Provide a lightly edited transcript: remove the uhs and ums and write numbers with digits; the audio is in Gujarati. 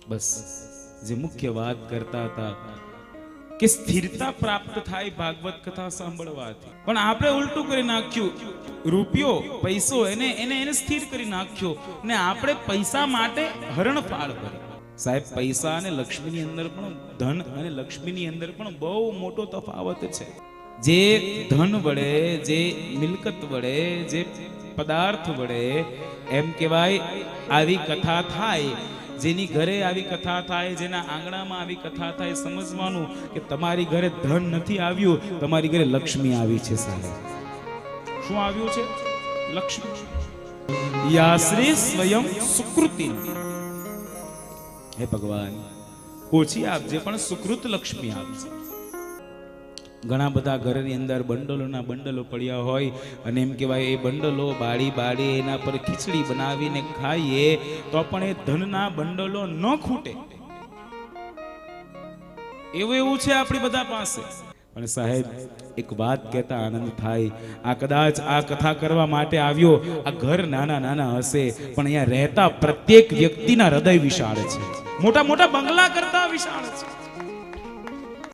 બસ જે મુખ્ય વાત કરતા હતા કે સ્થિરતા પ્રાપ્ત થાય ભાગવત કથા સાંભળવાથી, પણ આપણે ઉલટું કરી નાખ્યું. રૂપિયો પૈસો એને એને એને સ્થિર કરી નાખ્યો ને આપણે પૈસા માટે હરણફાળ કરી. સાહેબ, પૈસા અને લક્ષ્મીની અંદર પણ, ધન અને લક્ષ્મીની અંદર પણ બહુ મોટો તફાવત છે. જે ધન વડે, જે મિલકત વડે, જે પદાર્થ વડે એમ કહેવાય આવી કથા થાય, જેની ઘરે આવી કથા થાય, જેના આંગણામાં આવી કથા થાય, સમજવાનું કે તમારી ઘરે ધન નથી આવ્યું, તમારી ઘરે લક્ષ્મી આવી છે. સાહેબ, શું આવ્યું છે? લક્ષ્મી. યાશ્રી સ્વયં સુકૃતિ. હે ભગવાન, ઓછી આપજે પણ સુકૃત લક્ષ્મી આપજે. ઘણા બધા ઘરની અંદર બંડલોના બંડલો પડ્યા હોય અને એમ કહેવાય એ બંડલો બાળી બાળી એના પર ખીચડી બનાવીને ખાઈએ તો પણ એ ધનના બંડલો ન ખૂટે. એવું છે આપણી બધા પાસે. પણ સાહેબ, એક વાત કહેતા આનંદ થાય. આ કદાચ આ કથા કરવા માટે આવ્યો, આ ઘર નાના નાના હશે પણ અહીંયા રહેતા પ્રત્યેક વ્યક્તિના હૃદય વિશાળ છે. મોટા મોટા બંગલા કરતા વિશાળ છે.